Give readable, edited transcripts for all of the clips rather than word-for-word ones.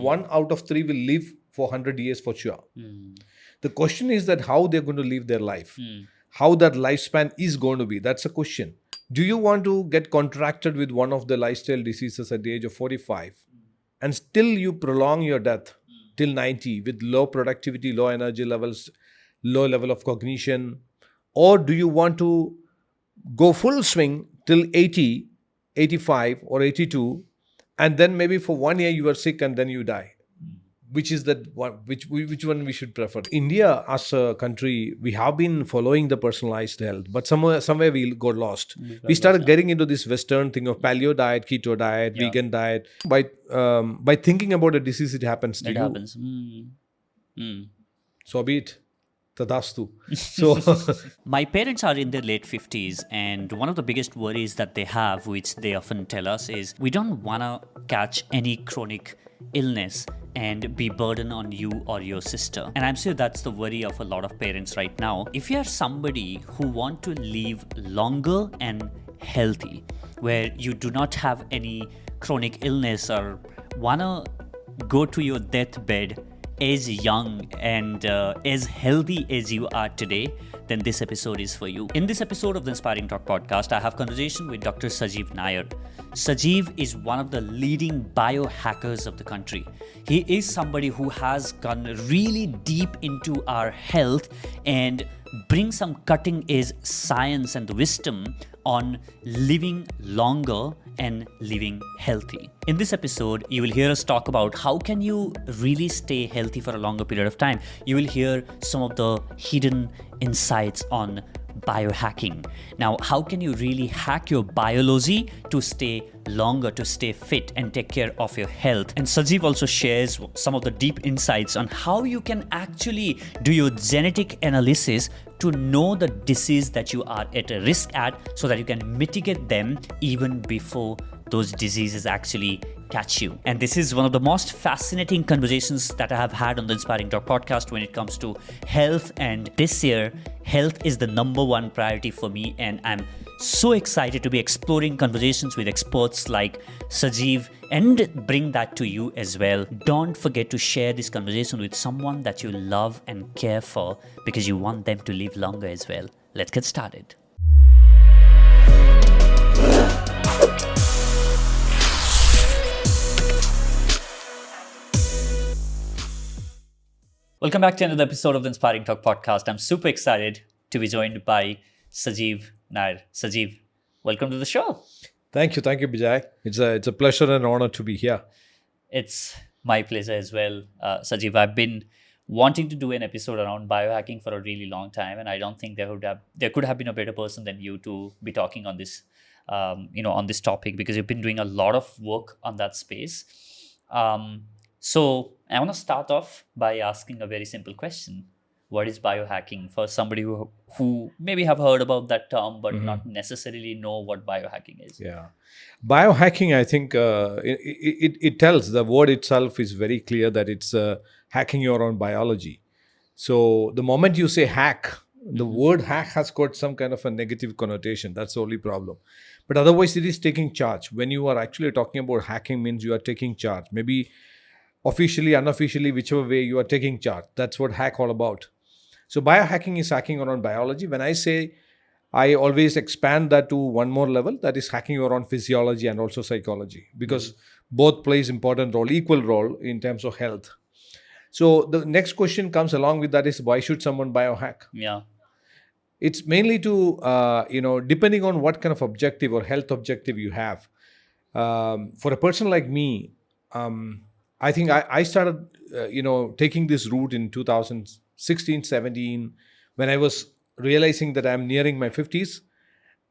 1 out of 3 will live for 100 years for sure. The question is that how they're going to live their life, how that lifespan is going to be. That's a question. Do you want to get contracted with one of the lifestyle diseases at the age of 45 and still you prolong your death till 90 with low productivity, low energy levels, low level of cognition? Or do you want to go full swing till 80, 85 or 82 and then maybe for 1 year you are sick and then you die? Which is that one? Which one we should prefer? India as a country, we have been following the personalized health, but somewhere we got lost. We started getting into this Western thing of paleo diet, keto diet, vegan diet. By thinking about a disease, it happens to you. It happens. So be it. Tadastu. So my parents are in their late 50s, and one of the biggest worries that they have, which they often tell us, is we don't want to catch any chronic illness and be burden on you or your sister. And I'm sure that's the worry of a lot of parents right now. If you're somebody who want to live longer and healthy, where you do not have any chronic illness or wanna go to your deathbed as young and as healthy as you are today, then this episode is for you. In this episode of the Inspiring Talk podcast, I have conversation with Dr. Sajeev Nair. Sajeev is one of the leading biohackers of the country. He is somebody who has gone really deep into our health and bring some cutting edge science and wisdom on living longer and living healthy. In this episode, you will hear us talk about how can you really stay healthy for a longer period of time. You will hear some of the hidden insights on biohacking. Now, how can you really hack your biology to stay longer, to stay fit and take care of your health? And Sajeev also shares some of the deep insights on how you can actually do your genetic analysis to know the disease that you are at a risk at so that you can mitigate them even before those diseases actually catch you. And this is one of the most fascinating conversations that I have had on the Inspiring Talk podcast when it comes to health. And this year, health is the number one priority for me. And I'm so excited to be exploring conversations with experts like Sajeev and bring that to you as well. Don't forget to share this conversation with someone that you love and care for because you want them to live longer as well. Let's get started. Welcome back to another episode of the Inspiring Talk podcast. I'm super excited to be joined by Sajeev Nair. Sajeev, welcome to the show. Thank you, Bijay. It's a pleasure and an honor to be here. It's my pleasure as well, Sajeev. I've been wanting to do an episode around biohacking for a really long time, and I don't think there could have been a better person than you to be talking on this, on this topic, because you've been doing a lot of work on that space. So I want to start off by asking a very simple question. What is biohacking for somebody who maybe have heard about that term but not necessarily know what biohacking is? Yeah. Biohacking, I think it tells, the word itself is very clear that it's hacking your own biology. So the moment you say hack, the word hack has got some kind of a negative connotation. That's the only problem. But otherwise, it is taking charge. When you are actually talking about hacking, means you are taking charge. Maybe officially, unofficially, whichever way you are taking charge. That's what hack all about. So biohacking is hacking your own biology. When I say, I always expand that to one more level, that is hacking your own physiology and also psychology, because both plays important role, equal role in terms of health. So the next question comes along with that is, why should someone biohack? Yeah. It's mainly to, depending on what kind of objective or health objective you have. For a person like me, I think I started, taking this route in 2016, 17, when I was realizing that I'm nearing my 50s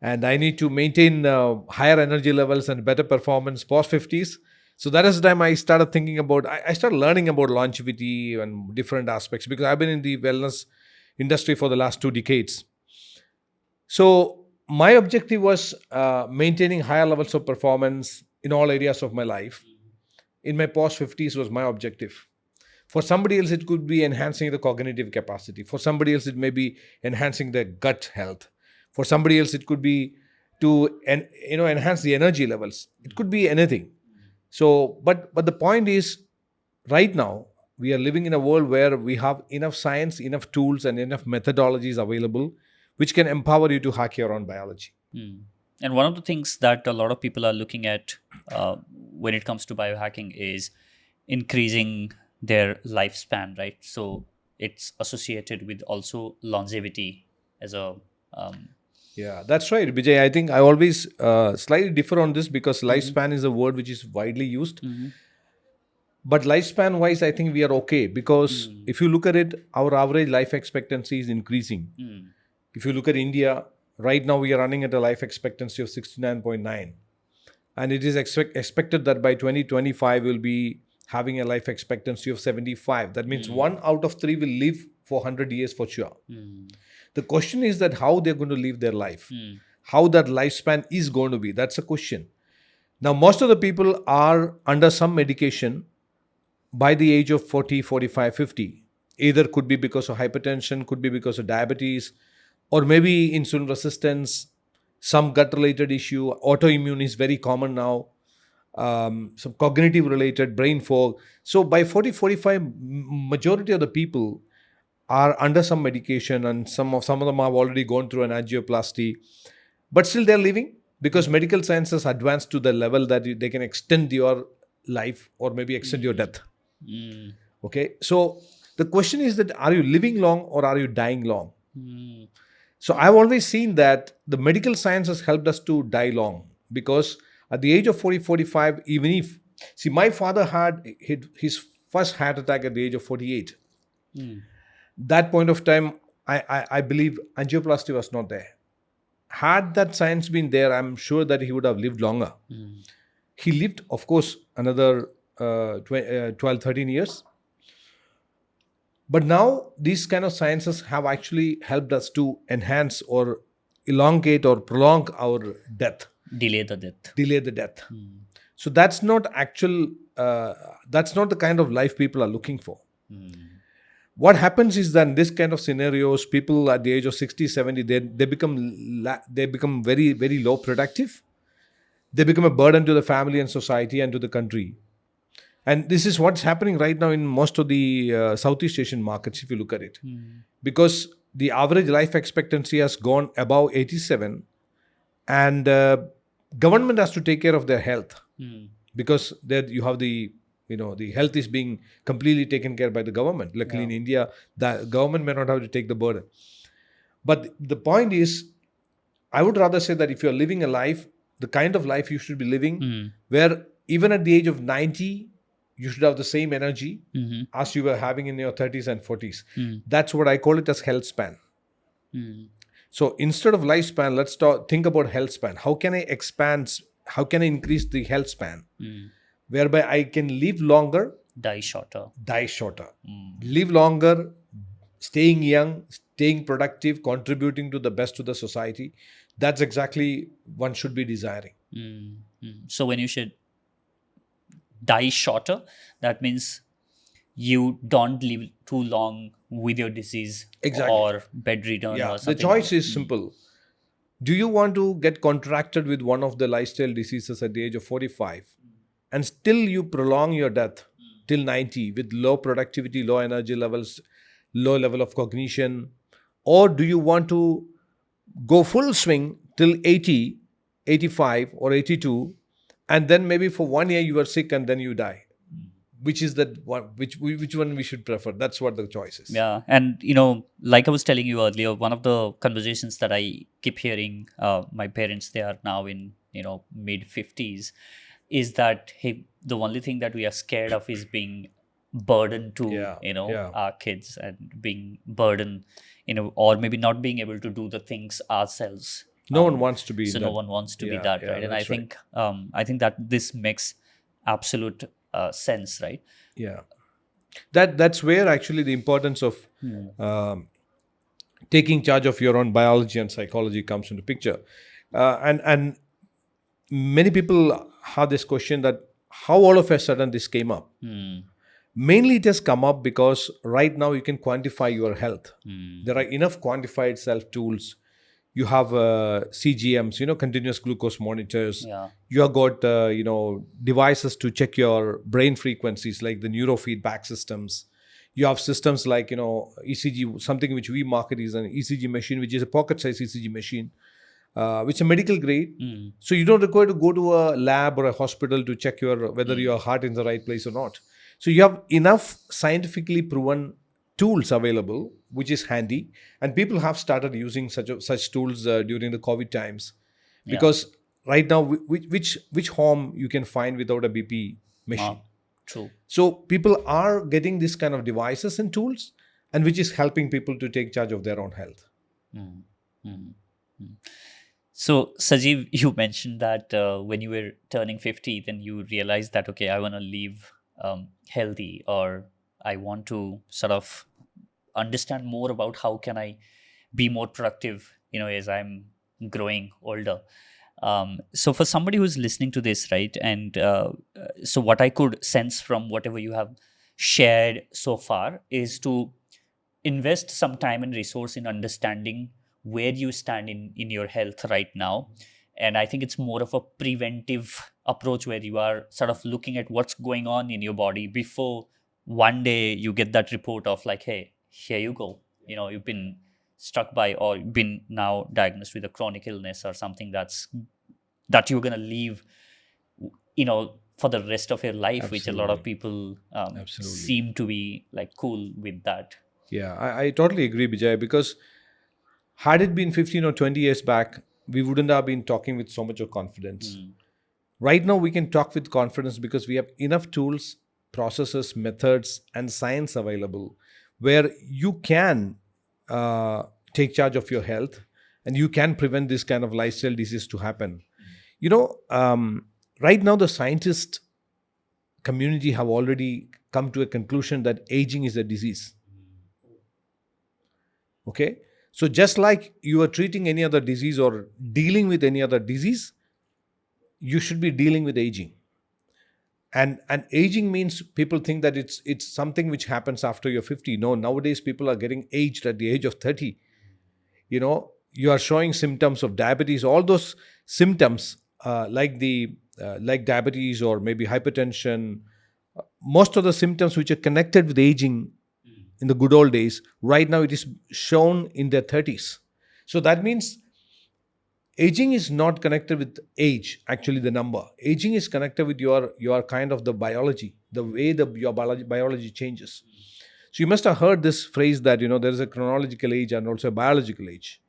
and I need to maintain higher energy levels and better performance post 50s. So that is the time I started thinking about, I started learning about longevity and different aspects, because I've been in the wellness industry for the last 2 decades. So my objective was maintaining higher levels of performance in all areas of my life. In my post 50s was my objective. For somebody else, it could be enhancing the cognitive capacity. For somebody else, it may be enhancing their gut health. For somebody else, it could be to enhance the energy levels. It could be anything. So, but the point is, right now, we are living in a world where we have enough science, enough tools, and enough methodologies available which can empower you to hack your own biology. And one of the things that a lot of people are looking at when it comes to biohacking is increasing their lifespan, right? So it's associated with also longevity as a Yeah, that's right, Bijay. I think I always slightly differ on this because lifespan is a word which is widely used. But lifespan wise, I think we are okay because if you look at it, our average life expectancy is increasing. If you look at India, right now we are running at a life expectancy of 69.9. And it is expected that by 2025 we'll be having a life expectancy of 75. That means 1 out of 3 will live for 100 years for sure. The question is that how they're going to live their life, how that lifespan is going to be. That's a question. Now, most of the people are under some medication by the age of 40, 45, 50. Either could be because of hypertension, could be because of diabetes, or maybe insulin resistance, some gut-related issue. Autoimmune is very common now. Some cognitive-related brain fog. So by 40, 45, majority of the people are under some medication, and some of them have already gone through an angioplasty, but still they're living because medical science has advanced to the level that they can extend your life or maybe extend your death. Okay, so the question is that are you living long or are you dying long? So I've always seen that the medical science has helped us to die long because at the age of 40, 45, even if, see, my father had his first heart attack at the age of 48. That point of time, I believe angioplasty was not there. Had that science been there, I'm sure that he would have lived longer. He lived, of course, another 12, 13 years. But now these kind of sciences have actually helped us to enhance or elongate or prolong our death. delay the death. Delay the death. So that's not that's not the kind of life people are looking for. What happens is that in this kind of scenarios, people at the age of 60, 70, they become very, very low productive. They become a burden to the family and society and to the country. And this is what's happening right now in most of the Southeast Asian markets, if you look at it. Because the average life expectancy has gone above 87, and government has to take care of their health because there you have the health is being completely taken care by the government. Luckily in India, the government may not have to take the burden. But the point is, I would rather say that if you're living a life, the kind of life you should be living, where even at the age of 90, you should have the same energy as you were having in your 30s and 40s. That's what I call it as health span. So instead of lifespan, let's think about health span. How can I expand? How can I increase the health span? Whereby I can live longer, Die shorter. Live longer, staying young, staying productive, contributing to the best to the society. That's exactly one should be desiring. So when you should die shorter, that means you don't live too long with your disease or bedridden or something. The choice is simple. Do you want to get contracted with one of the lifestyle diseases at the age of 45 and still you prolong your death till 90 with low productivity, low energy levels, low level of cognition? Or do you want to go full swing till 80, 85 or 82, and then maybe for 1 year you are sick and then you die? Which is that one? Which one we should prefer? That's what the choice is. Yeah, and like I was telling you earlier, one of the conversations that I keep hearing, my parents, they are now in mid 50s, is that hey, the only thing that we are scared of is being burdened to our kids and being burdened, or maybe not being able to do the things ourselves. No one wants to be. So no one wants to be that, right? And I think that this makes absolute sense, right? Yeah, that's where actually the importance of taking charge of your own biology and psychology comes into picture. And many people have this question that how all of a sudden this came up. Mainly it has come up because right now you can quantify your health. There are enough quantified self tools. You have CGMs, continuous glucose monitors. Yeah. You have got, devices to check your brain frequencies, like the neurofeedback systems. You have systems like, ECG, something which we market is an ECG machine, which is a pocket-sized ECG machine, which is a medical grade. So you don't require to go to a lab or a hospital to check whether your heart is in the right place or not. So you have enough scientifically proven tools available, which is handy, and people have started using such tools during the COVID times, because right now, which home you can find without a BP machine? True. So people are getting this kind of devices and tools, and which is helping people to take charge of their own health. So, Sajeev, you mentioned that when you were turning 50, then you realized that, okay, I want to live healthy, or I want to sort of understand more about how can I be more productive, as I'm growing older. So for somebody who's listening to this, right, and so what I could sense from whatever you have shared so far is to invest some time and resource in understanding where you stand in your health right now. And I think it's more of a preventive approach, where you are sort of looking at what's going on in your body before one day you get that report of like, hey, here you go. You've been struck by, or been now diagnosed with a chronic illness or something that you're going to leave, for the rest of your life. Absolutely. Which a lot of people Absolutely. seem to be like cool with that. Yeah, I totally agree, Bijay, because had it been 15 or 20 years back, we wouldn't have been talking with so much of confidence. Right now, we can talk with confidence because we have enough tools, processes, methods, and science available where you can take charge of your health, and you can prevent this kind of lifestyle disease to happen. Right now, the scientist community have already come to a conclusion that aging is a disease. Okay? So just like you are treating any other disease or dealing with any other disease, you should be dealing with aging. And aging means people think that it's something which happens after you're 50. No, nowadays people are getting aged at the age of 30. You are showing symptoms of diabetes. All those symptoms, like diabetes or maybe hypertension, most of the symptoms which are connected with aging in the good old days, right now it is shown in their 30s. So that means aging is not connected with age, actually the number. Aging is connected with your kind of the biology, the way your biology changes. So you must have heard this phrase that, there is a chronological age and also a biological age.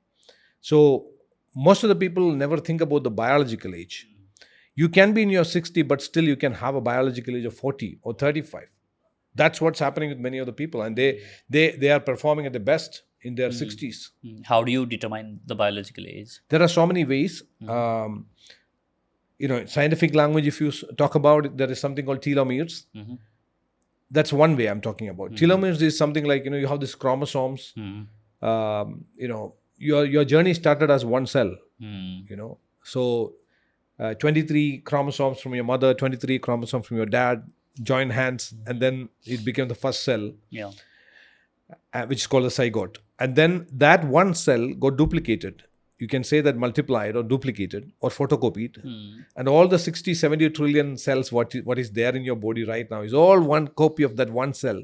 So most of the people never think about the biological age. You can be in your 60, but still you can have a biological age of 40 or 35. That's what's happening with many of the people, and they are performing at the best in their 60s. How do you determine the biological age? There are so many ways. Scientific language, if you talk about it, there is something called telomeres. That's one way I'm talking about. Telomeres is something like, you have these chromosomes. Your journey started as one cell. So 23 chromosomes from your mother, 23 chromosomes from your dad, join hands, and then it became the first cell, which is called the zygote. And then that one cell got duplicated. You can say that multiplied or duplicated or photocopied. And all the 60, 70 trillion cells, what is there in your body right now is all one copy of that one cell.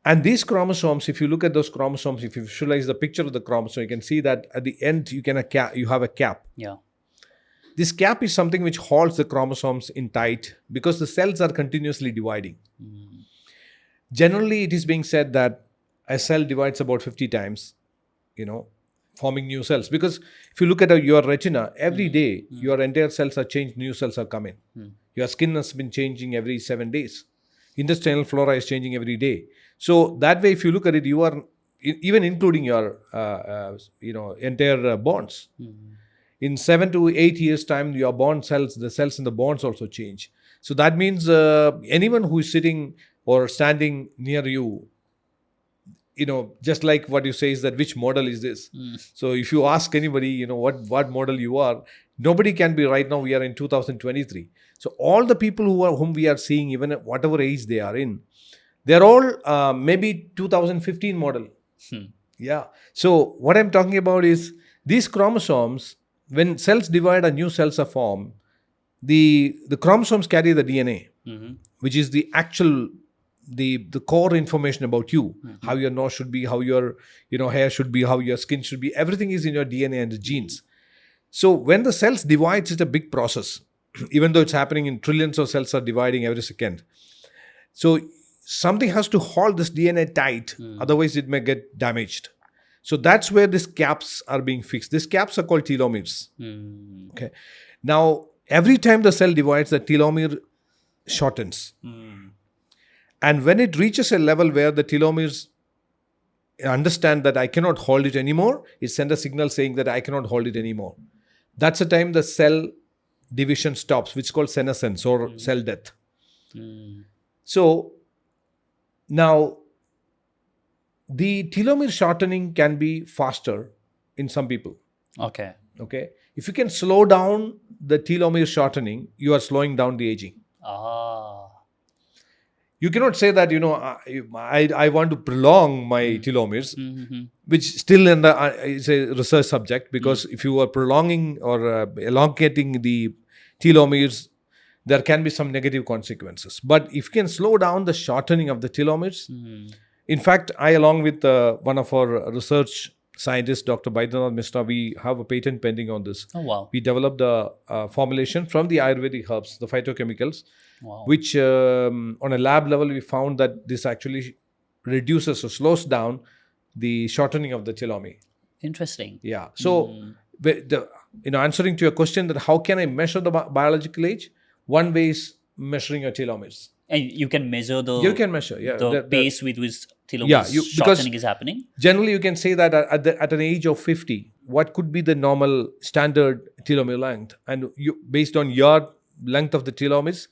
And these chromosomes, if you look at those chromosomes, if you visualize the picture of the chromosome, you can see that at the end, you have a cap. This cap is something which holds the chromosomes in tight because the cells are continuously dividing. Generally, it is being said that a cell divides about 50 times, forming new cells. Because if you look at your retina, every day, your entire cells are changed, new cells are coming. Your skin has been changing every 7 days. Intestinal flora is changing every day. So that way, if you look at it, you are even including your, entire bonds. In 7 to 8 years' time, your bond cells, the cells in the bonds also change. So that means anyone who is sitting or standing near you, just like what you say is that which model is this? So if you ask anybody, what model you are, nobody can be right now. We are in 2023. So all the people whom we are seeing, even at whatever age they are in, they're all maybe 2015 model. Yeah. So what I'm talking about is These chromosomes, when cells divide and new cells are formed, the chromosomes carry the DNA, which is the actual the core information about you, how your nose should be, how your hair should be, how your skin should be. Everything is in your DNA and the genes. So when the cells divide, it's a big process, even though it's happening in trillions of cells are dividing every second. So something has to hold this DNA tight, otherwise it may get damaged. So that's where these caps are being fixed. These caps are called telomeres. Okay. Now, every time the cell divides, the telomere shortens. And when it reaches a level where the telomeres understand that I cannot hold it anymore, it sends a signal saying that I cannot hold it anymore. That's the time the cell division stops, which is called senescence or cell death. So now the telomere shortening can be faster in some people. Okay. If you can slow down the telomere shortening, you are slowing down the aging. You cannot say that, I want to prolong my telomeres, which still is a research subject, because if you are prolonging or elongating the telomeres, there can be some negative consequences. But if you can slow down the shortening of the telomeres, in fact, I, along with one of our research scientists, Dr. Bijay, we have a patent pending on this. Oh, wow. We developed a formulation from the Ayurvedic herbs, the phytochemicals, which on a lab level, we found that this actually reduces or slows down the shortening of the telomere. Interesting. Yeah. So, answering to your question that how can I measure the biological age? One way is measuring your telomeres. And you can measure the pace with which telomere shortening is happening? Generally, you can say that at an age of 50, what could be the normal standard telomere length? And based on your length of the telomeres,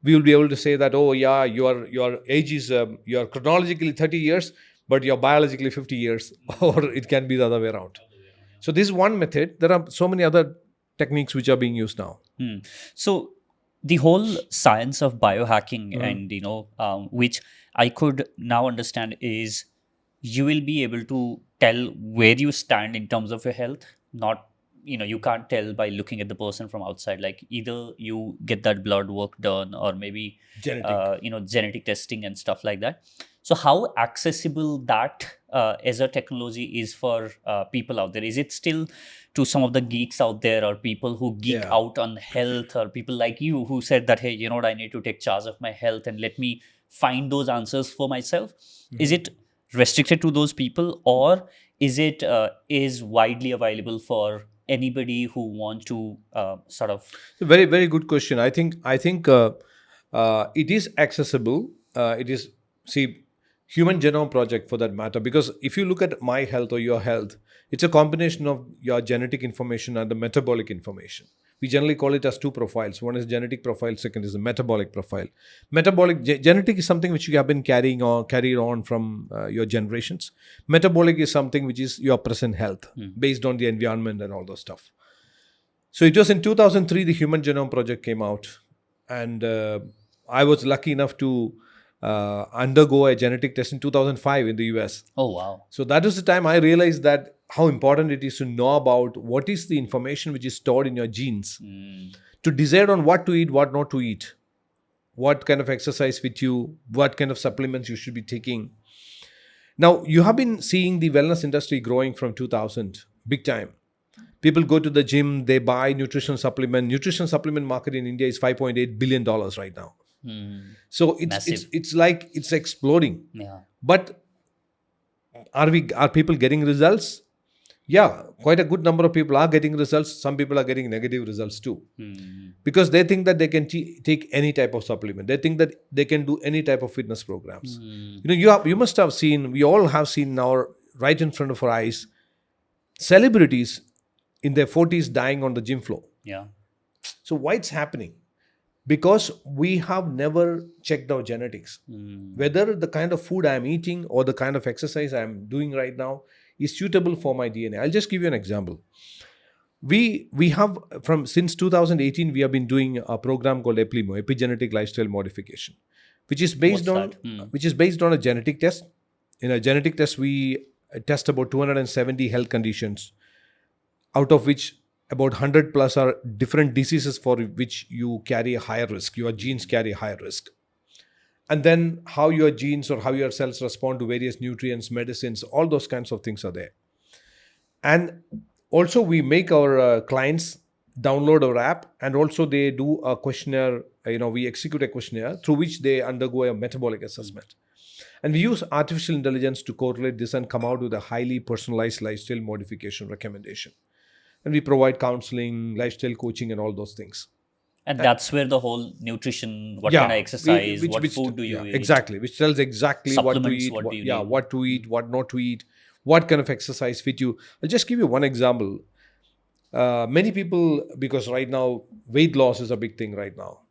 we will be able to say that, your age is, you're chronologically 30 years, but you're biologically 50 years, or it can be the other way around. So this is one method. There are so many other techniques which are being used now. So the whole science of biohacking and, which I could now understand is you will be able to tell where you stand in terms of your health. Not, you can't tell by looking at the person from outside. Like either you get that blood work done or maybe genetic testing and stuff like that. So how accessible that as a technology is for people out there? Is it still to some of the geeks out there, or people who geek out on health, or people like you who said that, hey, I need to take charge of my health and let me find those answers for myself? Is it restricted to those people, or is it is widely available for anybody who wants to sort of? Very, very good question. I think it is accessible. It is, Human Genome Project for that matter, because if you look at my health or your health, it's a combination of your genetic information and the metabolic information. We generally call it as two profiles. One is genetic profile, second is the metabolic profile. Genetic is something which you have been carried on from your generations. Metabolic is something which is your present health based on the environment and all those stuff. So it was in 2003 the Human Genome Project came out, and I was lucky enough to undergo a genetic test in 2005 in the US. Oh, wow. So that was the time I realized that how important it is to know about what is the information which is stored in your genes to decide on what to eat, what not to eat, what kind of exercise fit you, what kind of supplements you should be taking. Now, you have been seeing the wellness industry growing from 2000, big time. People go to the gym, they buy nutrition supplement. Nutrition supplement market in India is $5.8 billion right now. So it's like it's exploding. Yeah. But are people getting results? Yeah, quite a good number of people are getting results. Some people are getting negative results too, because they think that they can take any type of supplement. They think that they can do any type of fitness programs. You must have seen. We all have seen now, right in front of our eyes, celebrities in their 40s dying on the gym floor. Yeah. So why it's happening? Because we have never checked our genetics. Whether the kind of food I am eating or the kind of exercise I am doing right now is suitable for my DNA. I'll just give you an example. We have since 2018 we have been doing a program called EPLIMO, Epigenetic Lifestyle Modification, which is based on a genetic test. In a genetic test, we test about 270 health conditions. out of which about 100 plus are different diseases for which you carry a higher risk. Your genes carry a higher risk. And then how your genes or how your cells respond to various nutrients, medicines, all those kinds of things are there. And also we make our clients download our app, and also they do a questionnaire. We execute a questionnaire through which they undergo a metabolic assessment. And we use artificial intelligence to correlate this and come out with a highly personalized lifestyle modification recommendation. And we provide counseling, lifestyle coaching, and all those things. And that's where the whole nutrition, what kind of exercise, what food do you eat? Exactly, which tells exactly what to eat, what to eat, what not to eat, what kind of exercise fit you. I'll just give you one example. Many people, because right now weight loss is a big thing right now.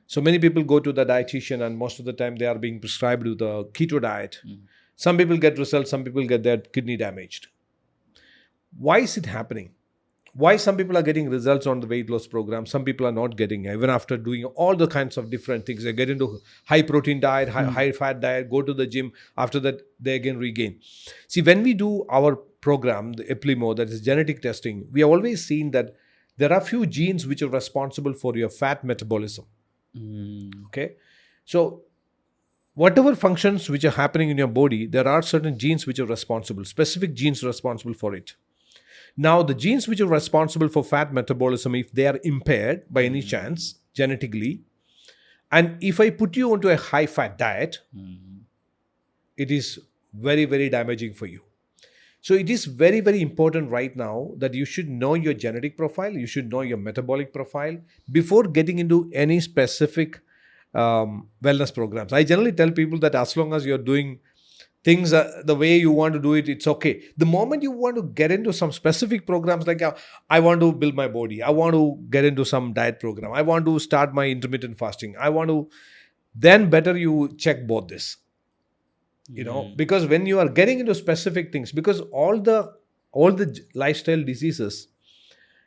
So many people go to the dietitian, and most of the time they are being prescribed with a keto diet. Some people get results, some people get their kidney damaged. Why is it happening? Why some people are getting results on the weight loss program, some people are not getting, even after doing all the kinds of different things. They get into high protein diet, high fat diet, go to the gym. After that, they again regain. See, when we do our program, the EPLIMO, that is genetic testing, we have always seen that there are few genes which are responsible for your fat metabolism. Okay. So whatever functions which are happening in your body, there are certain genes which are responsible, specific genes responsible for it. Now, the genes which are responsible for fat metabolism, if they are impaired by any chance genetically, and if I put you onto a high fat diet, it is very, very damaging for you. So it is very, very important right now that you should know your genetic profile, you should know your metabolic profile before getting into any specific wellness programs. I generally tell people that as long as you're doing things the way you want to do it, it's okay. The moment you want to get into some specific programs, like I want to build my body, I want to get into some diet program, I want to start my intermittent fasting, then better you check both this. Because when you are getting into specific things, because all the lifestyle diseases,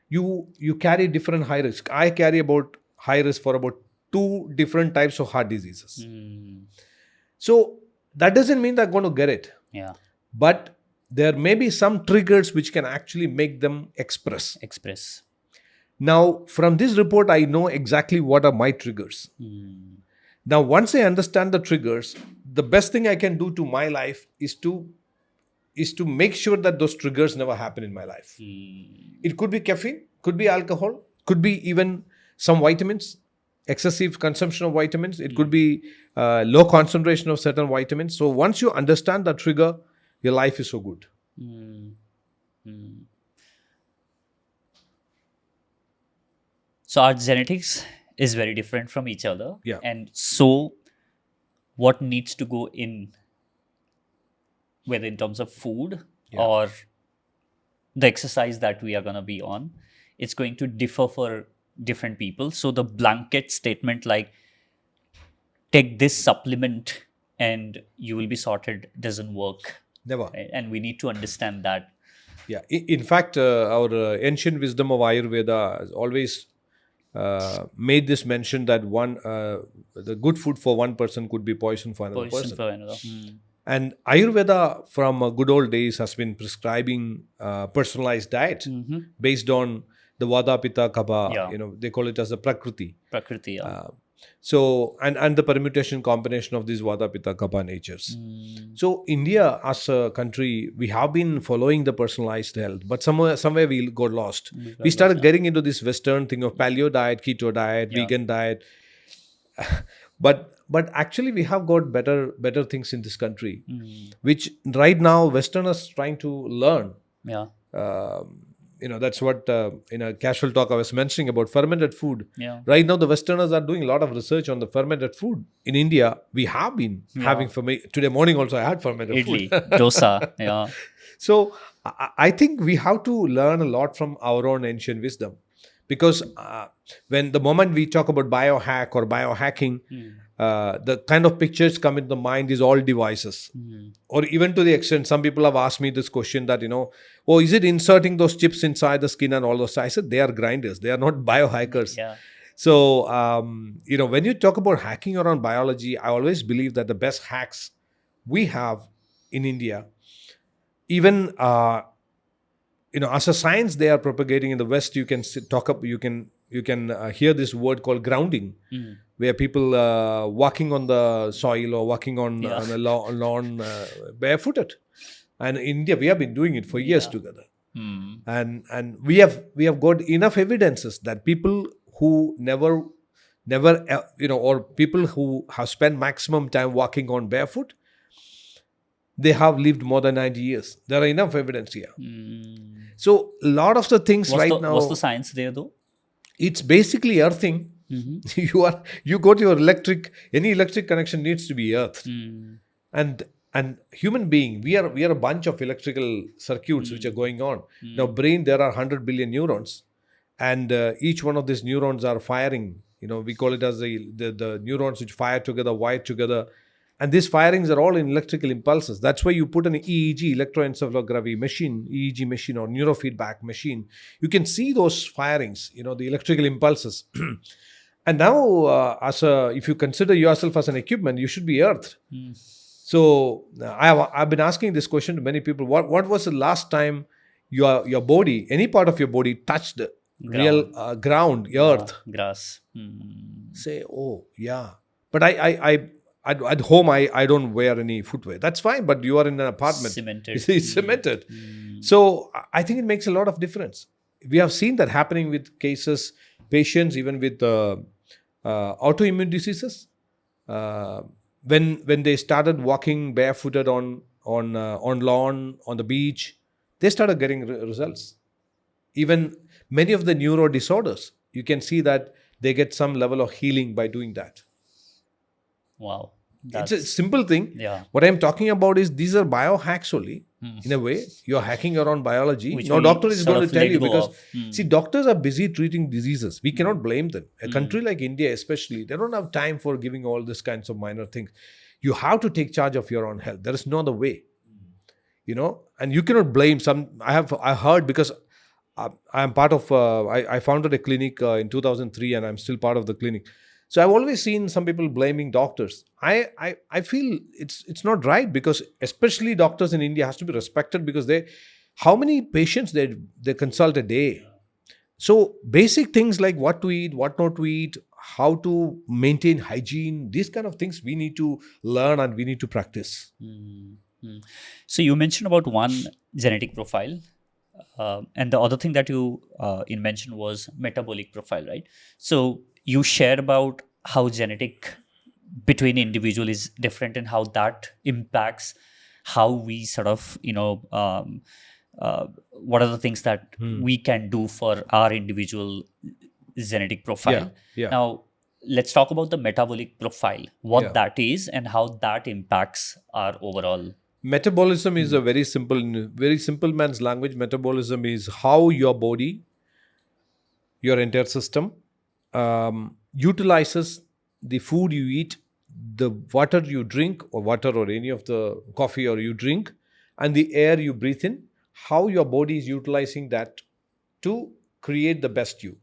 you carry different high risk. I carry about high risk for about 2 different types of heart diseases. So that doesn't mean they're going to get it. Yeah. But there may be some triggers which can actually make them express. Now, from this report, I know exactly what are my triggers. Now, once I understand the triggers, the best thing I can do to my life is to make sure that those triggers never happen in my life. It could be caffeine, could be alcohol, could be even some vitamins, excessive consumption of vitamins. It could be low concentration of certain vitamins. So once you understand the trigger, your life is so good. So our genetics is very different from each other. Yeah. And so what needs to go in, whether in terms of food or the exercise that we are going to be on, it's going to differ for different people. So the blanket statement like take this supplement and you will be sorted doesn't work. Never. Right? And we need to understand that. Yeah. In fact, our ancient wisdom of Ayurveda has always made this mention that the good food for one person could be poison for another person. And Ayurveda from good old days has been prescribing personalized diet based on the Vata, Pitta, Kapha. They call it as the Prakriti. So, and the permutation combination of these Vata, Pitta, Kapha natures. So, India as a country, we have been following the personalized health, but somewhere we got lost. We started getting into this Western thing of paleo diet, keto diet, vegan diet. But actually, we have got better things in this country, which right now Westerners trying to learn. That's what in a casual talk I was mentioning about fermented food. Right now, the Westerners are doing a lot of research on the fermented food. In India, we have been having today morning also I had fermented Idli, food. dosa. So I think we have to learn a lot from our own ancient wisdom, because when the moment we talk about biohack or biohacking, the kind of pictures come into the mind is all devices. Or even to the extent, some people have asked me this question that, is it inserting those chips inside the skin and all those? I said, they are grinders. They are not biohackers. So, when you talk about hacking around biology, I always believe that the best hacks we have in India, even as a science they are propagating in the West. You can hear this word called grounding, where people walking on the soil or walking on a lawn barefooted. And in India, we have been doing it for years together. And we have got enough evidences that people who never or people who have spent maximum time walking on barefoot, they have lived more than 90 years. There are enough evidence here. So a lot of the things now. What's the science there though? It's basically earthing. You go to your any electric connection needs to be earthed. And human being, we are a bunch of electrical circuits which are going on. Now brain, there are 100 billion neurons, and each one of these neurons are firing. We call it as the neurons which fire together, wire together. And these firings are all in electrical impulses. That's why you put an EEG, electroencephalography machine, EEG machine or neurofeedback machine. You can see those firings, the electrical impulses. And now, if you consider yourself as an equipment, you should be earthed. So I've been asking this question to many people. What was the last time your body, any part of your body, touched real ground, earth? Grass. Say, oh, yeah. But at home, I don't wear any footwear. That's fine, but you are in an apartment. Cemented. It's cemented. So I think it makes a lot of difference. We have seen that happening with patients, even with autoimmune diseases. When they started walking barefooted on lawn, on the beach, they started getting results. Even many of the neuro disorders, you can see that they get some level of healing by doing that. Wow. It's a simple thing. Yeah. What I'm talking about is these are biohacks only. In a way, you're hacking your own biology. No doctor is going to tell you because, see, doctors are busy treating diseases. We cannot blame them. A country like India especially, they don't have time for giving all these kinds of minor things. You have to take charge of your own health. There is no other way. And you cannot blame I heard because I'm part of, I founded a clinic in 2003 and I'm still part of the clinic. So I've always seen some people blaming doctors. I feel it's not right, because especially doctors in India has to be respected, because how many patients they consult a day. So basic things like what to eat, what not to eat, how to maintain hygiene, these kind of things we need to learn and we need to practice. So you mentioned about one genetic profile, and the other thing that you mentioned was metabolic profile, right? So you shared about how genetic between individual is different and how that impacts how we sort of, what are the things that we can do for our individual genetic profile. Yeah. Now, let's talk about the metabolic profile, what that is and how that impacts our overall. Metabolism is a very simple man's language. Metabolism is how your body, your entire system, utilizes the food you eat, the water you drink, or any of the coffee or you drink, and the air you breathe in, how your body is utilizing that to create the best you.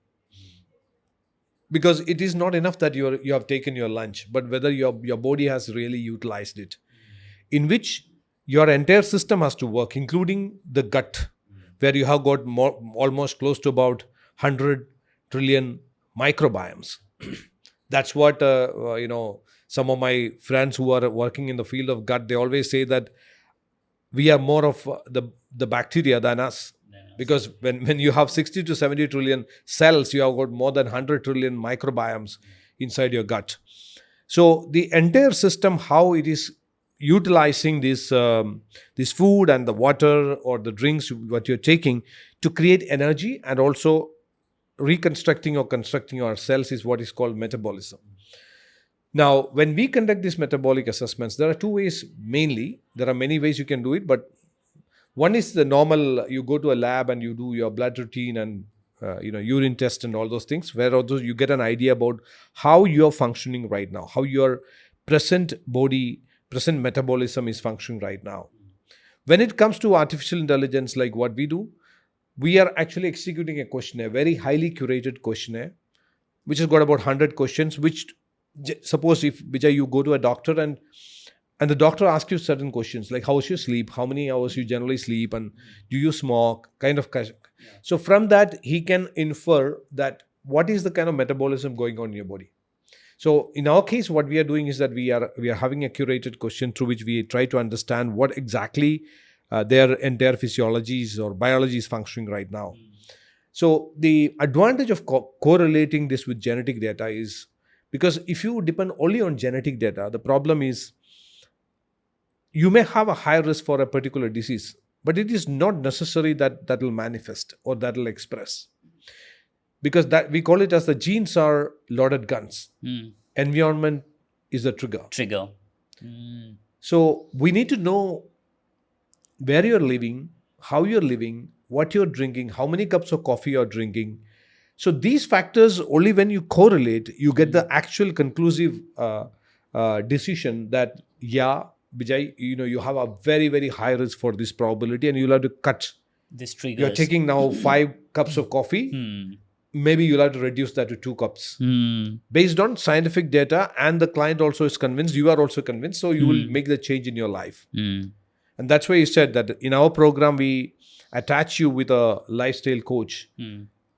Because it is not enough that you have taken your lunch, but whether your body has really utilized it, in which your entire system has to work, including the gut, where you have got almost close to about 100 trillion microbiomes. That's what some of my friends who are working in the field of gut, they always say that we are more of the bacteria than us. Because when you have 60 to 70 trillion cells, you have got more than 100 trillion microbiomes inside your gut. So the entire system, how it is utilizing this food and the water or the drinks what you're taking to create energy and also reconstructing or constructing our cells, is what is called metabolism. Now, when we conduct these metabolic assessments, there are two ways mainly. There are many ways you can do it, but one is the normal, you go to a lab and you do your blood routine and urine test and all those things, where also you get an idea about how you're functioning right now, how your present metabolism is functioning right now. When it comes to artificial intelligence, like what we do, we are actually executing a questionnaire, very highly curated questionnaire, which has got about 100 questions, which suppose if, Bijay, you go to a doctor and and the doctor asks you certain questions like how's your sleep, how many hours you generally sleep, and do you smoke, kind of. So from that, he can infer that what is the kind of metabolism going on in your body. So in our case, what we are doing is that we are having a curated question through which we try to understand what exactly their entire physiologies or biology is functioning right now. So the advantage of correlating this with genetic data is, because if you depend only on genetic data, the problem is you may have a higher risk for a particular disease, but it is not necessary that that will manifest or that will express, because that we call it as the genes are loaded guns. Environment is the trigger. So we need to know where you're living, how you're living, what you're drinking, how many cups of coffee you're drinking. So these factors, only when you correlate, you get the actual conclusive decision that, yeah, Bijay, you have a very, very high risk for this probability, and you'll have to cut. This triggers. You're taking now 5 cups of coffee. Maybe you'll have to reduce that to 2 cups. Based on scientific data, and the client also is convinced, you are also convinced, so you will make the change in your life. And that's why you said that in our program, we attach you with a lifestyle coach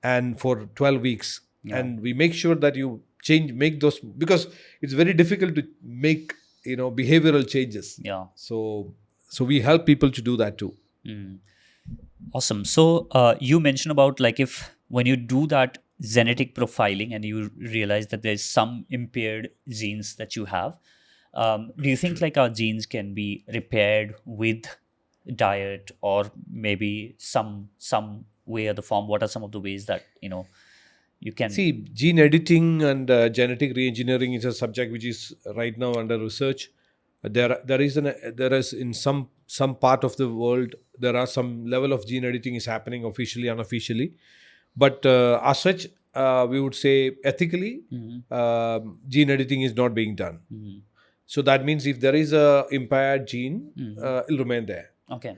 and for 12 weeks. And we make sure that you make those, because it's very difficult to make behavioral changes. So we help people to do that too. Awesome. So you mentioned about like when you do that genetic profiling and you realize that there's some impaired genes that you have, do you think like our genes can be repaired with diet or maybe some way or the form? What are some of the ways that you can see? Gene editing and genetic reengineering is a subject which is right now under research. There is in some part of the world, there are some level of gene editing is happening officially, unofficially, but as such, we would say ethically, gene editing is not being done. So that means if there is a impaired gene, it'll remain there. Okay.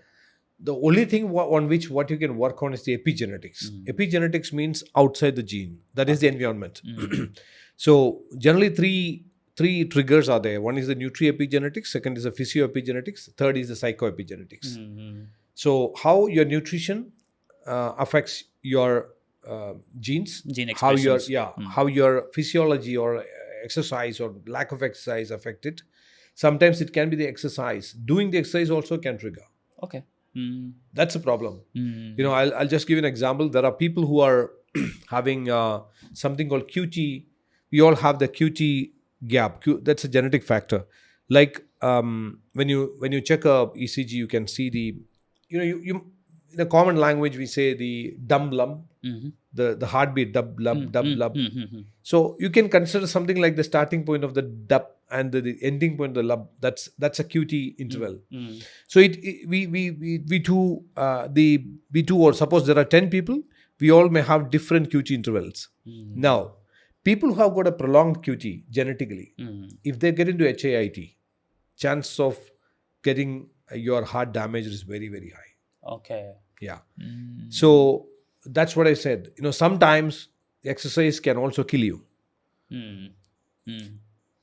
The only thing on which what you can work on is the epigenetics. Epigenetics means outside the gene. That is the environment. So generally three triggers are there. One is the nutri-epigenetics, second is the physio-epigenetics, third is the psycho-epigenetics. So how your nutrition affects your genes, gene expressions. How your physiology or exercise or lack of exercise affect it. Sometimes it can be the exercise. Doing the exercise also can trigger. Okay. That's a problem. I'll just give you an example. There are people who are having something called QT. We all have the QT gap. That's a genetic factor. Like when you check a ECG, you can see the you in a common language we say the dum lump, the heartbeat dub lub dub lub. So you can consider something like the starting point of the dub and the ending point of the lub. That's a QT interval. So we two, or suppose there are 10 people, we all may have different QT intervals. Now, people who have got a prolonged QT genetically, if they get into HAIT, chance of getting your heart damage is very, very high. Okay. Yeah. So that's what I said. Sometimes exercise can also kill you.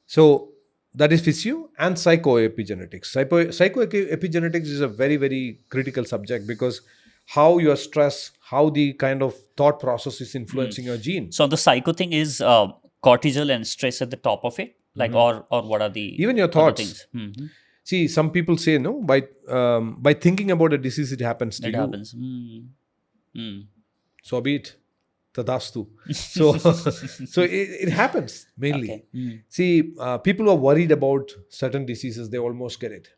So that is physio and psychoepigenetics. Psychoepigenetics is a very, very critical subject, because how your stress, how the kind of thought process is influencing your gene. So the psycho thing is cortisol and stress at the top of it, like or what are the even your thoughts? Things? See, some people say no, by thinking about a disease, it happens to you. It happens. So be it. Tadastu. So it happens mainly. Okay. See, people who are worried about certain diseases, they almost get it.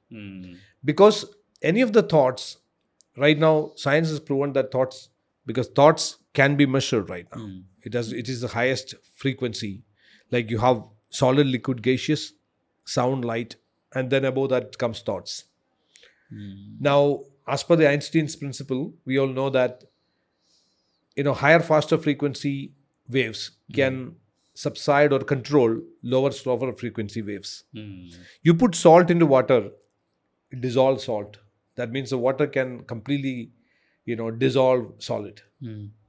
Because any of the thoughts, right now, science has proven that because thoughts can be measured right now. It is the highest frequency. Like you have solid, liquid, gaseous, sound, light, and then above that comes thoughts. Now, as per the Einstein's principle, we all know that higher, faster frequency waves can subside or control lower, slower frequency waves. You put salt into water, it dissolves salt. That means the water can completely, dissolve solid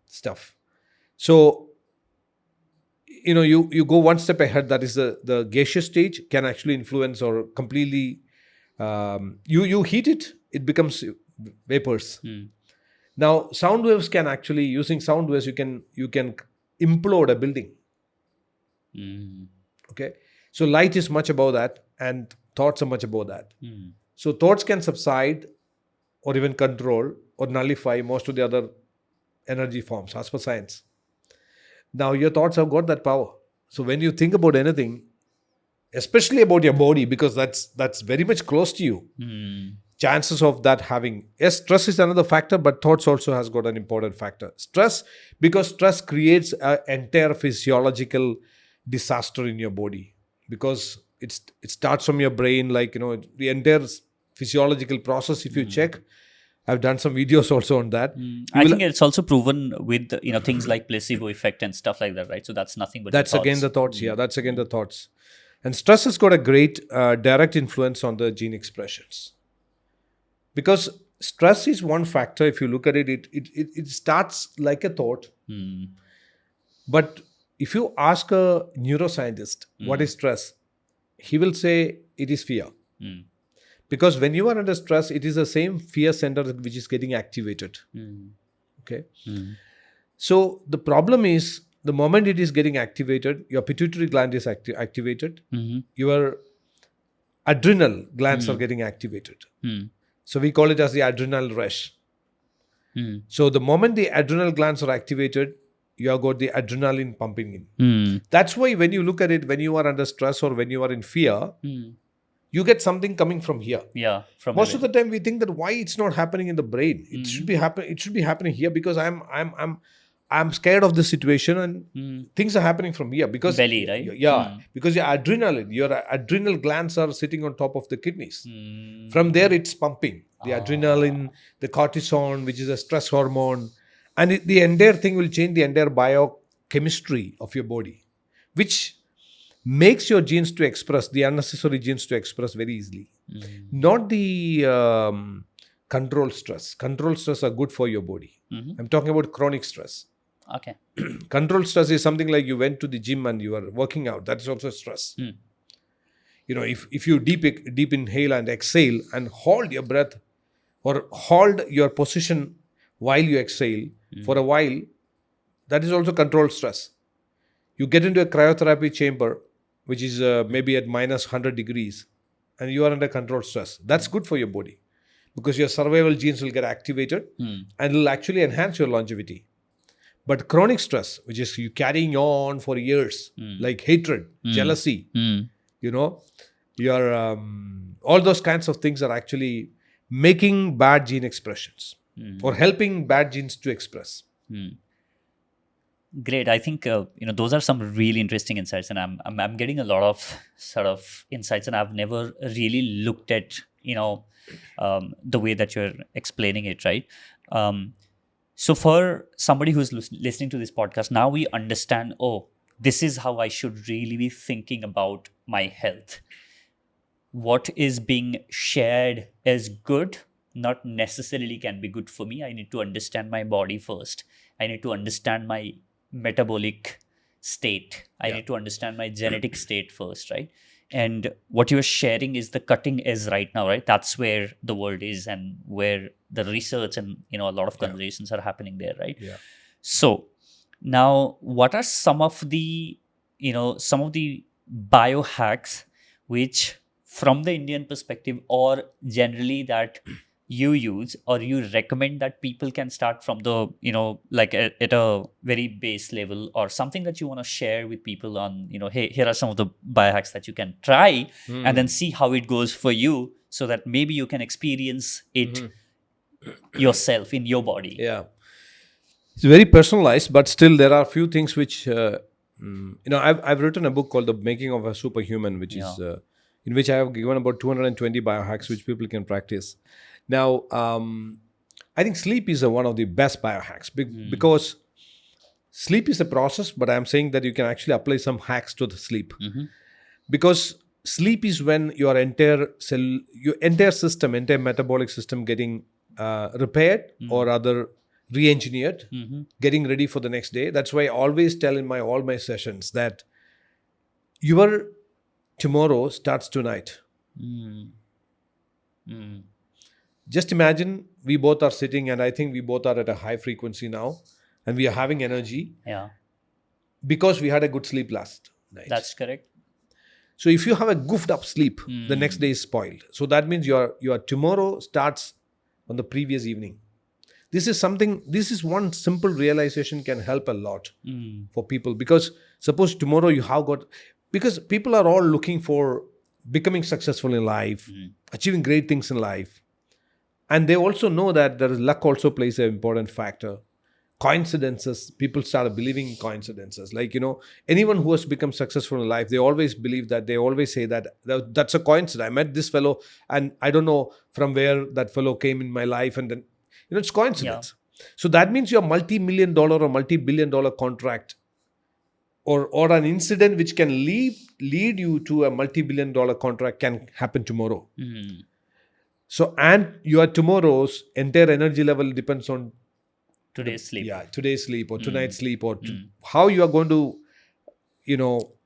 stuff. So, you go one step ahead. That is the gaseous stage can actually influence or completely You heat it, it becomes vapors. Now, sound waves can actually, using sound waves, you can implode a building. Okay, so light is much above that, and thoughts are much above that. So thoughts can subside, or even control, or nullify most of the other energy forms, as per science. Now, your thoughts have got that power. So when you think about anything, especially about your body, because that's very much close to you, chances of that having, yes, stress is another factor, but thoughts also has got an important factor. Stress, because stress creates an entire physiological disaster in your body, because it starts from your brain, like, the entire physiological process. If you check, I've done some videos also on that. I think it's also proven with things like placebo effect and stuff like that, right? So that's nothing but That's your again the thoughts. thoughts. Yeah, that's again the thoughts. And stress has got a great direct influence on the gene expressions, because stress is one factor. If you look at it, it starts like a thought. But if you ask a neuroscientist what is stress, he will say it is fear. Because when you are under stress, it is the same fear center which is getting activated. Okay. So the problem is, the moment it is getting activated, your pituitary gland is activated. Your adrenal glands are getting activated. So we call it as the adrenal rush. So the moment the adrenal glands are activated, you have got the adrenaline pumping in. That's why when you look at it, when you are under stress or when you are in fear, you get something coming from here. Yeah, from Most of the time we think that why it's not happening in the brain. It should be happening here, because I'm scared of this situation, and things are happening from here, because belly, right? Yeah, because your adrenal glands are sitting on top of the kidneys. From there it's pumping the adrenaline, the cortisol, which is a stress hormone, and the entire thing will change the entire biochemistry of your body, which makes your genes to express, the unnecessary genes to express very easily. Not the control stress. Control stress are good for your body. I'm talking about chronic stress. Okay. Control stress is something like you went to the gym and you are working out. That is also stress. If you deep inhale and exhale and hold your breath, or hold your position while you exhale for a while, that is also controlled stress. You get into a cryotherapy chamber, which is maybe at minus 100 degrees, and you are under controlled stress. That's good for your body, because your survival genes will get activated and will actually enhance your longevity. But chronic stress, which is you carrying on for years, like hatred, jealousy, your all those kinds of things are actually making bad gene expressions or helping bad genes to express. Great. I think those are some really interesting insights, and I'm getting a lot of sort of insights, and I've never really looked at the way that you're explaining it, right? So for somebody who's listening to this podcast, now we understand, this is how I should really be thinking about my health. What is being shared as good not necessarily can be good for me. I need to understand my body first. I need to understand my metabolic state. I need to understand my genetic state first, right? And what you're sharing is the cutting edge right now, right? That's where the world is, and where the research and a lot of conversations are happening there, right? Yeah. So now, what are some of the biohacks which, from the Indian perspective, or generally that you use or you recommend that people can start from the like at a very base level, or something that you want to share with people on hey, here are some of the biohacks that you can try and then see how it goes for you, so that maybe you can experience it yourself in your body. Yeah, it's very personalized, but still there are a few things which I've written a book called The Making of a Superhuman, which is in which I have given about 220 biohacks which people can practice. Now, I think sleep is one of the best biohacks because sleep is a process, but I'm saying that you can actually apply some hacks to the sleep. Because sleep is when your entire system, entire metabolic system getting repaired or other re-engineered, getting ready for the next day. That's why I always tell in all my sessions that your tomorrow starts tonight. Just imagine we both are sitting, and I think we both are at a high frequency now, and we are having energy Yeah, because we had a good sleep last night. that's correct. So if you have a goofed up sleep, the next day is spoiled. So that means your tomorrow starts on the previous evening. This is one simple realization can help a lot for people, because suppose tomorrow you have got, because people are all looking for becoming successful in life, achieving great things in life. And they also know that there is luck also plays an important factor. Coincidences, people start believing in coincidences. Like, anyone who has become successful in life, they always believe that, they always say that that's a coincidence. I met this fellow and I don't know from where that fellow came in my life, and then, it's coincidence. Yeah. So that means your multi-million dollar or multi-billion dollar contract or an incident which can lead you to a multi-billion dollar contract can happen tomorrow. So, and your tomorrow's entire energy level depends on Today's sleep. Yeah, today's sleep or tonight's sleep, or how you are going to,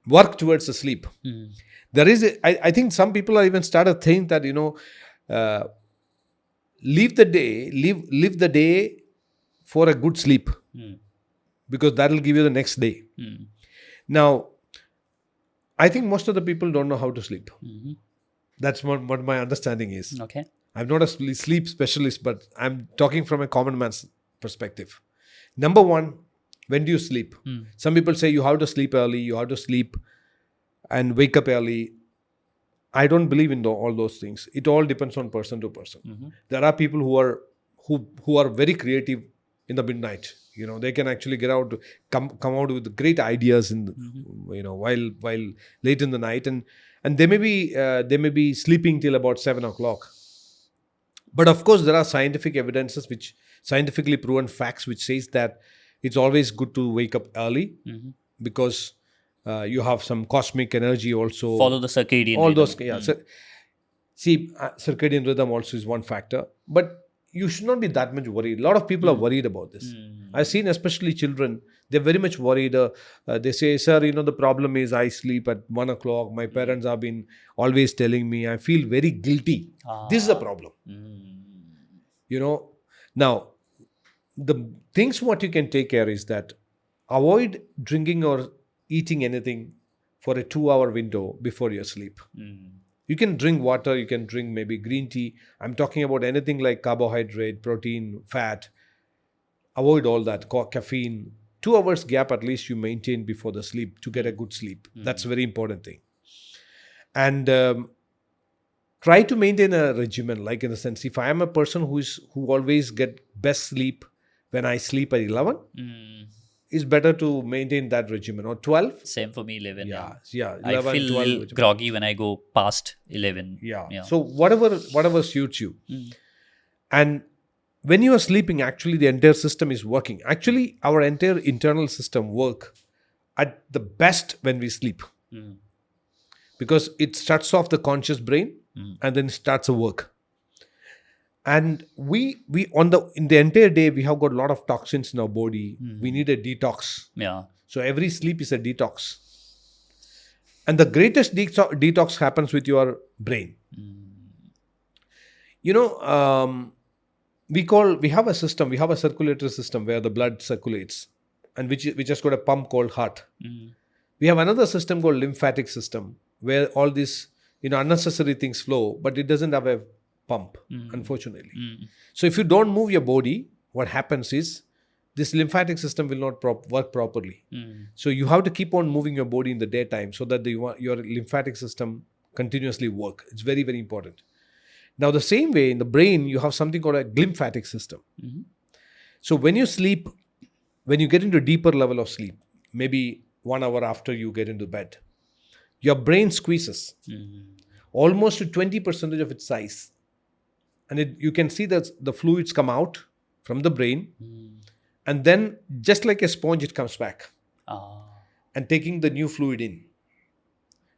work towards the sleep. There is, I think some people are even started saying that, live the day for a good sleep, because that will give you the next day. Now, I think most of the people don't know how to sleep. That's what my understanding is. Okay. I'm not a sleep specialist, but I'm talking from a common man's perspective. Number one, when do you sleep? Some people say you have to sleep early, you have to sleep and wake up early. I don't believe in all those things. It all depends on person to person. There are people who are very creative in the midnight. They can actually get out, come out with great ideas in while late in the night, and they may be sleeping till about 7 o'clock. But of course, there are scientific evidences, which scientifically proven facts, which says that it's always good to wake up early, because you have some cosmic energy also. Follow the circadian all rhythm. those, yeah. So, see, circadian rhythm also is one factor, but you should not be that much worried. A lot of people are worried about this. I've seen, especially children, they're very much worried. They say, sir, the problem is I sleep at 1 o'clock. My parents have been always telling me, I feel very guilty. This is a problem. Now, the things what you can take care is that avoid drinking or eating anything for a 2-hour window before your sleep. You can drink water, you can drink maybe green tea. I'm talking about anything like carbohydrate, protein, fat. Avoid all that, caffeine. 2 hours gap at least you maintain before the sleep to get a good sleep. That's a very important thing. And try to maintain a regimen, like in the sense, if I am a person who always get best sleep when I sleep at 11, it's better to maintain that regimen, or 12. Same for me, 11. Yeah, 11, I feel 12. a little groggy when I go past 11. Yeah. So whatever suits you. And when you are sleeping, actually the entire system is working. Actually, our entire internal system work at the best when we sleep. Because it starts off the conscious brain and then starts a work. And we in the entire day, we have got a lot of toxins in our body. We need a detox. Yeah. So every sleep is a detox. And the greatest detox happens with your brain. We have a system, we have a circulatory system where the blood circulates, and which has got a pump called heart. We have another system called lymphatic system, where all these unnecessary things flow, but it doesn't have a pump, unfortunately. So if you don't move your body, what happens is this lymphatic system will not work properly. So you have to keep on moving your body in the daytime so that your lymphatic system continuously work. It's very, very important. Now, the same way in the brain, you have something called a glymphatic system. So when you sleep, when you get into a deeper level of sleep, maybe 1 hour after you get into bed, your brain squeezes almost to 20% of its size. And you can see that the fluids come out from the brain, and then just like a sponge, it comes back and taking the new fluid in.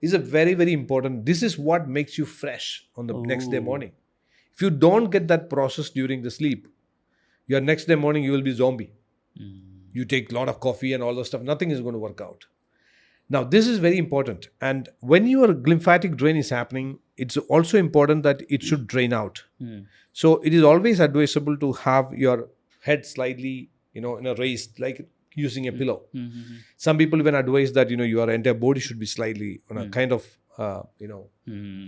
Is a very, very important. This is what makes you fresh on the next day morning. If you don't get that process during the sleep, your next day morning, you will be zombie. You take a lot of coffee and all those stuff. Nothing is going to work out. Now, this is very important. And when your lymphatic drain is happening, it's also important that it should drain out. So it is always advisable to have your head slightly, in a raised, like using a pillow. Some people even advise that, your entire body should be slightly on a kind of,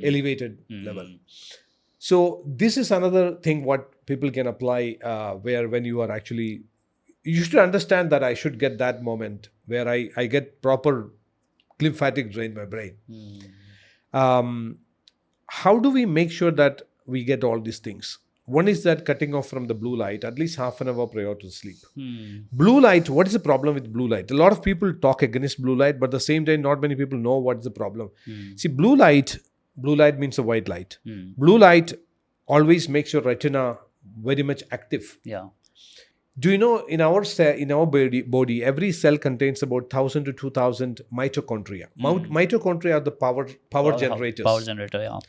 elevated level. So this is another thing what people can apply, where when you are actually, you should understand that I should get that moment where I get proper lymphatic drain my brain. How do we make sure that we get all these things? One is that cutting off from the blue light at least half an hour prior to sleep. Blue light, what is the problem with blue light? A lot of people talk against blue light, but at the same time, not many people know what's the problem. See, blue light means a white light. Blue light always makes your retina very much active. Yeah. Do you know in our body, every cell contains about 1,000 to 2,000 mitochondria. Mitochondria are the power generators. Power generator, yeah.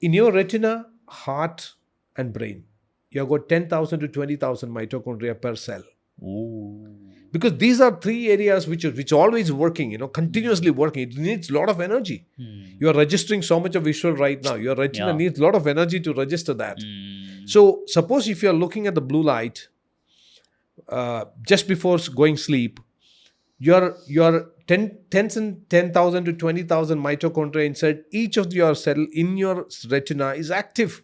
In your retina, heart, and brain, you've got 10,000 to 20,000 mitochondria per cell. Ooh. Because these are three areas which are always working, continuously working. It needs a lot of energy. You are registering so much of visual right now. Your retina needs a lot of energy to register that. So suppose if you are looking at the blue light, just before going sleep, your 10,000 to 20,000 mitochondria inside each of your cell in your retina is active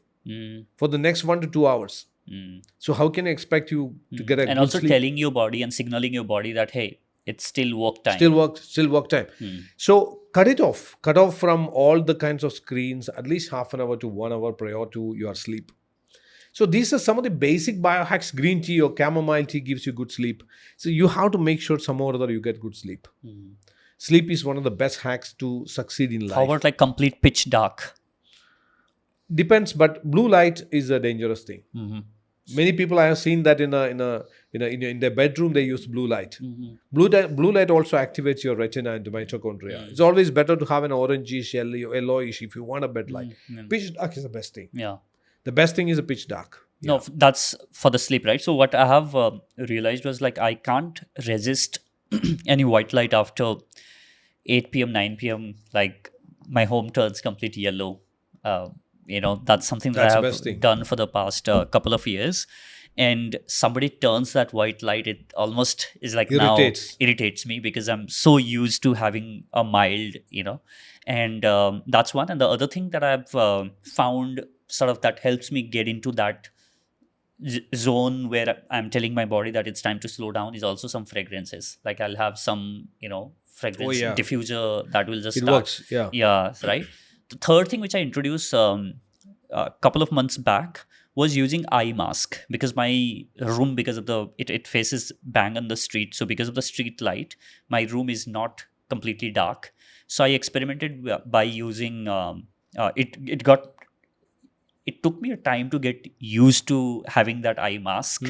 for the next 1 to 2 hours. So how can I expect you to get a and good also sleep? telling your body and signaling your body that, hey, it's still work time. Still work time. So cut it off. Cut off from all the kinds of screens at least half an hour to 1 hour prior to your sleep. So these are some of the basic biohacks. Green tea or chamomile tea gives you good sleep. So you have to make sure somehow or other you get good sleep. Sleep is one of the best hacks to succeed in life. How about like complete pitch dark? Depends, but blue light is a dangerous thing. Many people I have seen that in their bedroom they use blue light. Blue light also activates your retina and mitochondria. It's always better to have an orangish, yellowish if you want a bed light. Pitch dark is the best thing. Yeah. The best thing is a pitch dark. No, that's for the sleep, right? So what I have realized was like I can't resist any white light after 8 p.m., 9 p.m. Like my home turns complete yellow. That's something that I have done for the past couple of years. And somebody turns that white light, it almost is like irritates me because I'm so used to having a mild, and that's one. And the other thing that I've found sort of that helps me get into that zone where I'm telling my body that it's time to slow down is also some fragrances. Like I'll have some, fragrance diffuser that will just start. Works, yeah. Yeah, right. The third thing which I introduced a couple of months back was using eye mask because my room, because of it faces bang on the street. So because of the street light, my room is not completely dark. So I experimented by using it took me a time to get used to having that eye mask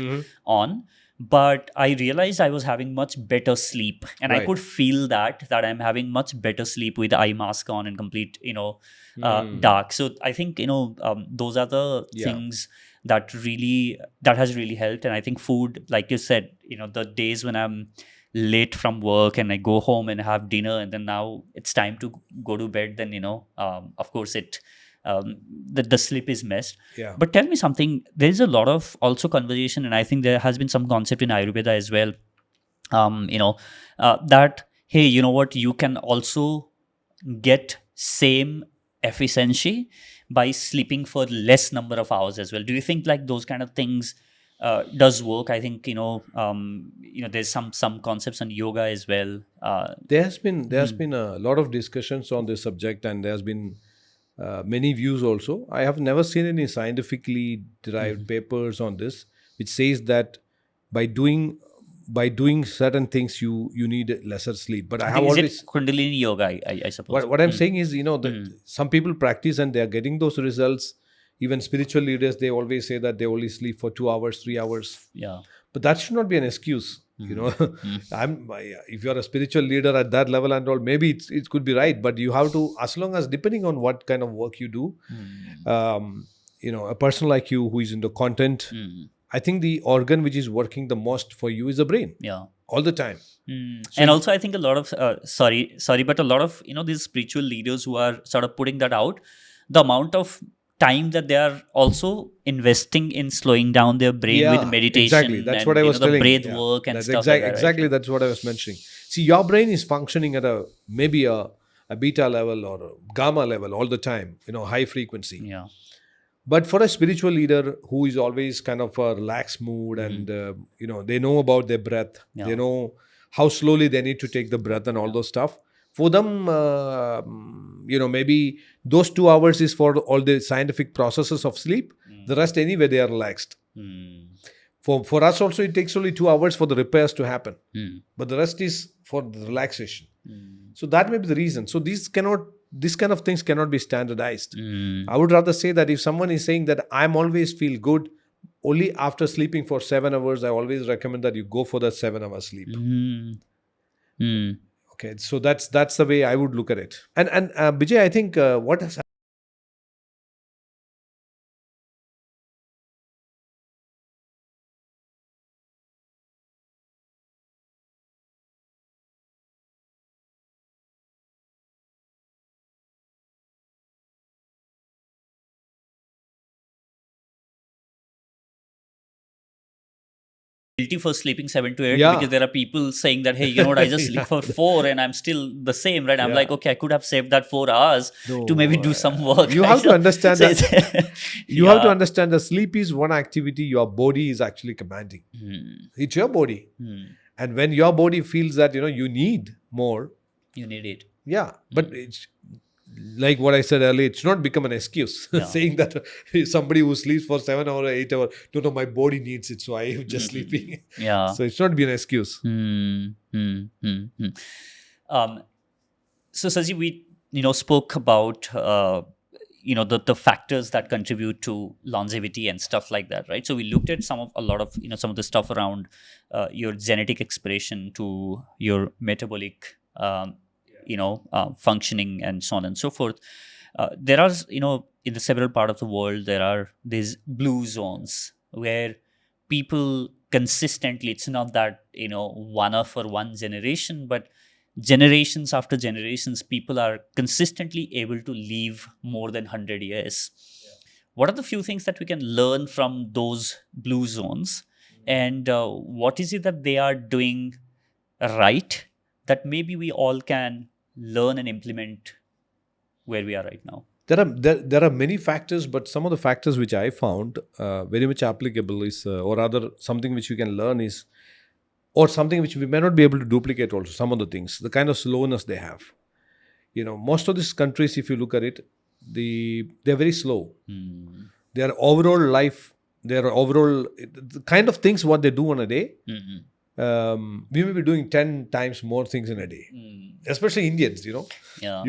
on, but I realized I was having much better sleep, and I could feel that I'm having much better sleep with eye mask on and complete, dark. So I think, those are the things that has really helped. And I think food, like you said, the days when I'm late from work and I go home and have dinner and then now it's time to go to bed, then, of course the sleep is messed. Yeah. But tell me something, there is a lot of also conversation, and I think there has been some concept in Ayurveda as well, that, hey, you know what, you can also get same efficiency by sleeping for less number of hours as well. Do you think like those kind of things does work? I think, there's some concepts on yoga as well. There has been a lot of discussions on this subject, and there has been many views also. I have never seen any scientifically derived papers on this, which says that by doing certain things you need lesser sleep. But I have always Kundalini yoga, I suppose. What I'm saying is, some people practice and they are getting those results. Even spiritual leaders, they always say that they only sleep for 2 hours, 3 hours. Yeah. But that should not be an excuse. If you're a spiritual leader at that level and all, maybe it could be right, but you have to, as long as depending on what kind of work you do, a person like you who is into content, I think the organ which is working the most for you is the brain. Yeah. All the time. So and also I think a lot of, sorry, but a lot of, these spiritual leaders who are sort of putting that out, the amount of time that they are also investing in slowing down their brain with Yeah, exactly. meditation That's what and I was the telling. breath Yeah, work and that's stuff like that, right? exactly that's what I was mentioning. See, your brain is functioning at maybe a beta level or a gamma level all the time, high frequency. Yeah. But for a spiritual leader who is always kind of a relaxed mood and they know about their breath, they Yeah. know how slowly they need to take the breath and all those stuff. For them, maybe those 2 hours is for all the scientific processes of sleep. The rest, anyway, they are relaxed. For us also, it takes only 2 hours for the repairs to happen, but the rest is for the relaxation. So that may be the reason. So this kind of things cannot be standardized. I would rather say that if someone is saying that I'm always feel good only after sleeping for 7 hours, I always recommend that you go for that 7 hour sleep. Okay, so that's the way I would look at it. And Bijay, I think what has Guilty for sleeping 7 to 8 Yeah. because there are people saying that, hey, you know what, I just sleep for 4 and I'm still the same, right? I'm Yeah. like, okay, I could have saved that 4 hours to maybe do some work. You right? have to understand So that you have to understand that sleep is one activity your body is actually commanding. It's your body. And when your body feels that you need more, you need it. yeah, but it's like what I said earlier, it's not become an excuse. Saying that somebody who sleeps for 7 hours or 8 hours, no, my body needs it, so I am just sleeping. Yeah. So it's not be an excuse. So Sajeev, we spoke about the factors that contribute to longevity and stuff like that, right? So we looked at some of the stuff around your genetic expression to your metabolic functioning and so on and so forth. There are in the several part of the world there are these blue zones where people consistently, it's not that one off for one generation, but generations after generations, people are consistently able to live more than 100 years. What are the few things that we can learn from those blue zones, and what is it that they are doing right that maybe we all can learn and implement where we are right now? There are many factors, but some of the factors which I found very much applicable is, or rather something which you can learn is, or something which we may not be able to duplicate also, some of the things, the kind of slowness they have. Most of these countries, if you look at it, they're very slow. Their overall life, the kind of things what they do on a day, we may be doing 10 times more things in a day. Especially Indians, Yeah.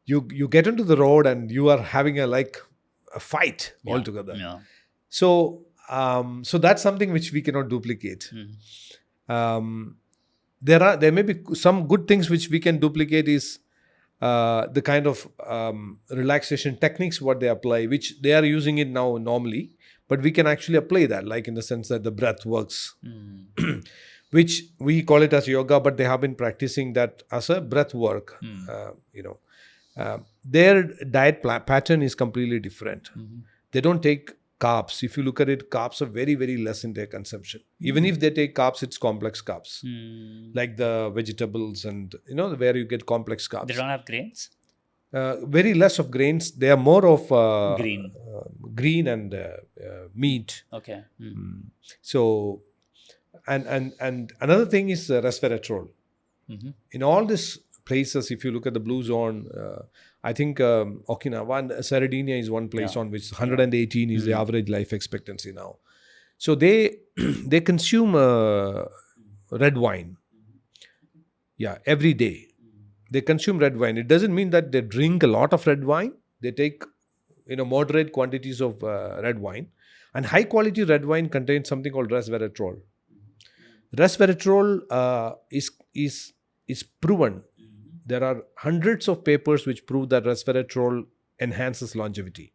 You get into the road and you are having a fight altogether. Yeah. So that's something which we cannot duplicate. There may be some good things which we can duplicate is the kind of relaxation techniques what they apply, which they are using it now normally, but we can actually apply that, like in the sense that the breath works, which we call it as yoga, but they have been practicing that as a breath work. Their diet pattern is completely different. They don't take carbs. If you look at it, carbs are very, very less in their consumption. Even if they take carbs, it's complex carbs, like the vegetables and where you get complex carbs. They don't have grains? Very less of grains. They are more of green and meat. Okay. So, and another thing is resveratrol. In all these places, if you look at the blue zone, I think Okinawa and Sardinia is one place on which 118 is the average life expectancy now. So they consume red wine. Yeah, every day. They consume red wine. It doesn't mean that they drink a lot of red wine. They take moderate quantities of red wine. And high quality red wine contains something called resveratrol. Resveratrol is proven. There are hundreds of papers which prove that resveratrol enhances longevity.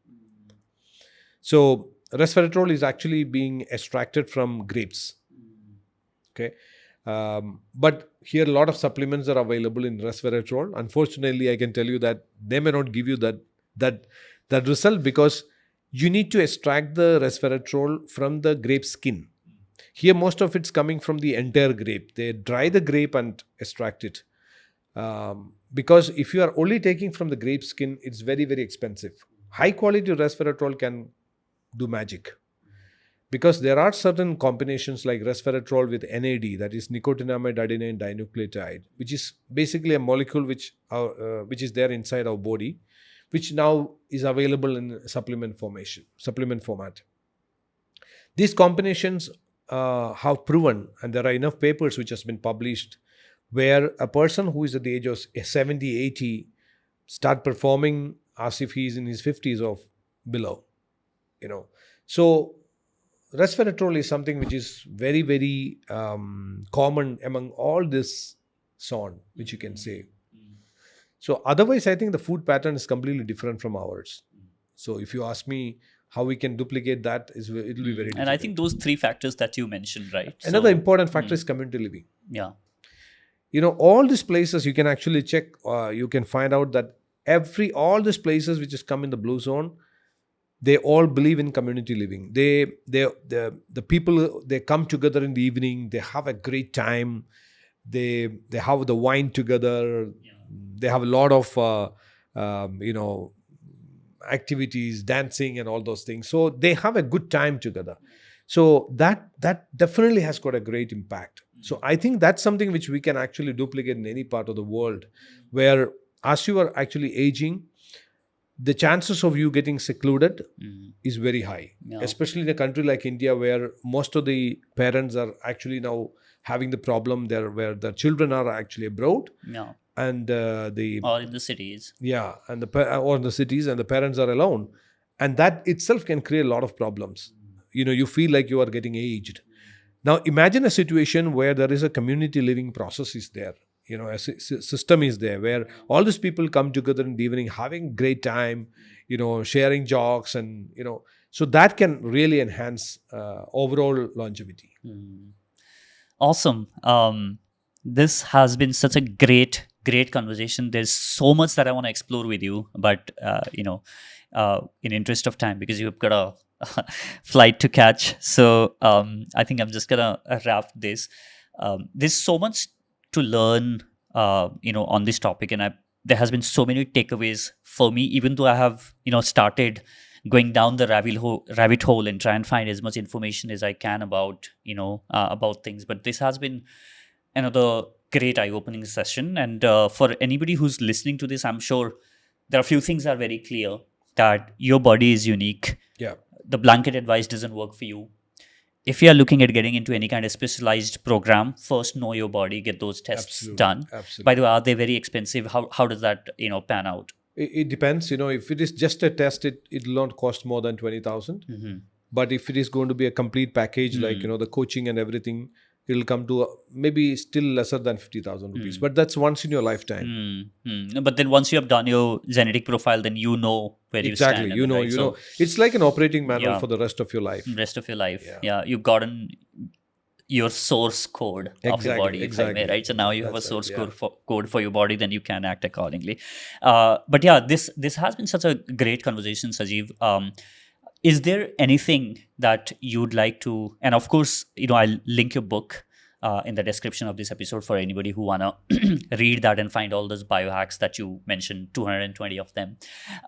So resveratrol is actually being extracted from grapes. Okay. But here a lot of supplements are available in resveratrol. Unfortunately, I can tell you that they may not give you that That result because you need to extract the resveratrol from the grape skin. Here, most of it's coming from the entire grape. They dry the grape and extract it. Because if you are only taking from the grape skin, it's very, very expensive. High quality resveratrol can do magic. Because there are certain combinations like resveratrol with NAD, that is nicotinamide adenine dinucleotide, which is basically a molecule which is there inside our body, which now is available in supplement format. These combinations have proven, and there are enough papers which has been published, where a person who is at the age of 70, 80 start performing as if he is in his 50s or below. So resveratrol is something which is very, very common among all this zone, which you can say. So otherwise, I think the food pattern is completely different from ours. So if you ask me how we can duplicate that, it will be very difficult. And I think those 3 factors that you mentioned, right? Another important factor is community living. Yeah. All these places you can actually check, you can find out that all these places which has come in the blue zone, they all believe in community living. The people, they come together in the evening, they have a great time, they have the wine together, they have a lot of activities, dancing and all those things. So they have a good time together. So that definitely has got a great impact. So I think that's something which we can actually duplicate in any part of the world, where as you are actually aging, the chances of you getting secluded is very high, especially in a country like India, where most of the parents are actually now having the problem there, where the children are actually abroad, and or in the cities, or in the cities, and the parents are alone, and that itself can create a lot of problems. You feel like you are getting aged. Now imagine a situation where there is a community living process is there. A system is there where all these people come together in the evening, having great time, sharing jokes, and so that can really enhance overall longevity. Awesome. This has been such a great conversation. There's so much that I want to explore with you, but in interest of time, because you've got a flight to catch, so I think I'm just gonna wrap this. There's so much to learn, on this topic, and there has been so many takeaways for me. Even though I have, started going down the rabbit hole and try and find as much information as I can about, about things. But this has been another great eye-opening session. And for anybody who's listening to this, I'm sure there are a few things that are very clear, that your body is unique. Yeah. The blanket advice doesn't work for you. If you are looking at getting into any kind of specialized program, first know your body, get those tests done. Absolutely. By the way, are they very expensive? How does that pan out? It depends. If it is just a test, it will not cost more than 20,000. But if it is going to be a complete package, like the coaching and everything, it will come to maybe still lesser than 50,000 rupees. But that's once in your lifetime. But then once you have done your genetic profile, then you know where you stand. Exactly. So it's like an operating manual for the rest of your life. Yeah. You've gotten your source code of your body, if I may, right? So now you have a source code for your body, then you can act accordingly. But yeah, this has been such a great conversation, Sajeev. Is there anything that you'd like to, and of course, I'll link your book in the description of this episode for anybody who want to read that and find all those biohacks that you mentioned, 220 of them.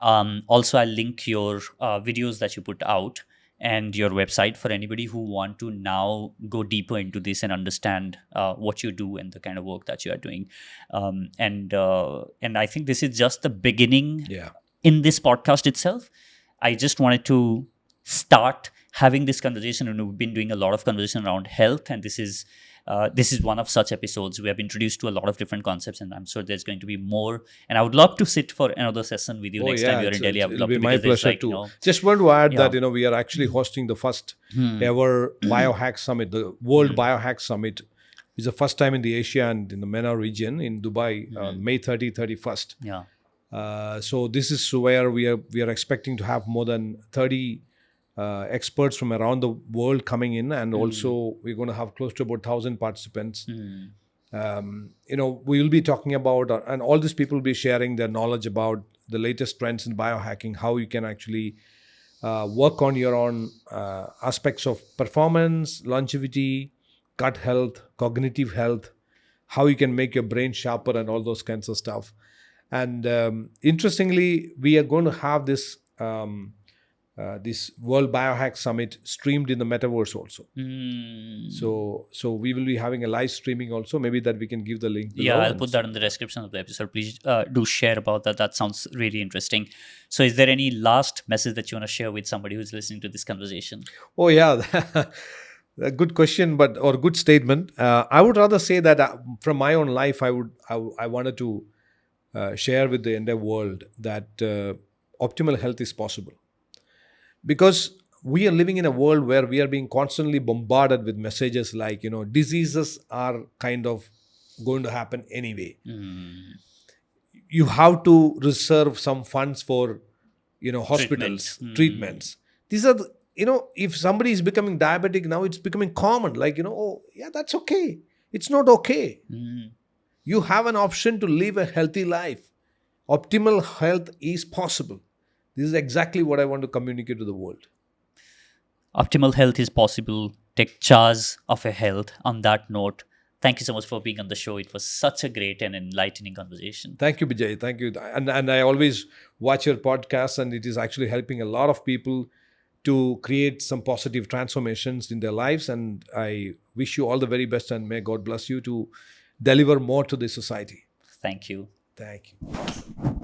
Also, I'll link your videos that you put out and your website for anybody who want to now go deeper into this and understand what you do and the kind of work that you are doing. And I think this is just the beginning in this podcast itself. I just wanted to start having this conversation, and we've been doing a lot of conversation around health, and this is one of such episodes. We have introduced to a lot of different concepts, and I'm sure there's going to be more. And I would love to sit for another session with you next time you're in Delhi. It'll be my pleasure too. Just want to add that we are actually hosting the first ever Biohack Summit, the World Biohack Summit. It's the first time in the Asia and in the MENA region in Dubai, May 30, 31st. Yeah. So this is where we are expecting to have more than 30 experts from around the world coming in, and also we're going to have close to about 1,000 participants. We will be talking about, and all these people will be sharing their knowledge about the latest trends in biohacking, how you can actually work on your own aspects of performance, longevity, gut health, cognitive health, how you can make your brain sharper and all those kinds of stuff. And interestingly, we are going to have this World Biohack Summit streamed in the metaverse also. So we will be having a live streaming also. Maybe that we can give the link below. Yeah, I'll put that in the description of the episode. Please do share about that. That sounds really interesting. So is there any last message that you want to share with somebody who's listening to this conversation? Oh, yeah. A good question, or good statement. I would rather say that from my own life, I wanted to share with the entire world that optimal health is possible. Because we are living in a world where we are being constantly bombarded with messages like, diseases are kind of going to happen anyway. You have to reserve some funds for, hospitals, treatments. These are if somebody is becoming diabetic now, it's becoming common. Like, oh, yeah, that's okay. It's not okay. You have an option to live a healthy life. Optimal health is possible. This is exactly what I want to communicate to the world. Optimal health is possible. Take charge of your health. On that note, thank you so much for being on the show. It was such a great and enlightening conversation. Thank you, Bijay. Thank you. And I always watch your podcast, and it is actually helping a lot of people to create some positive transformations in their lives. And I wish you all the very best, and may God bless you to deliver more to the society. Thank you. Thank you.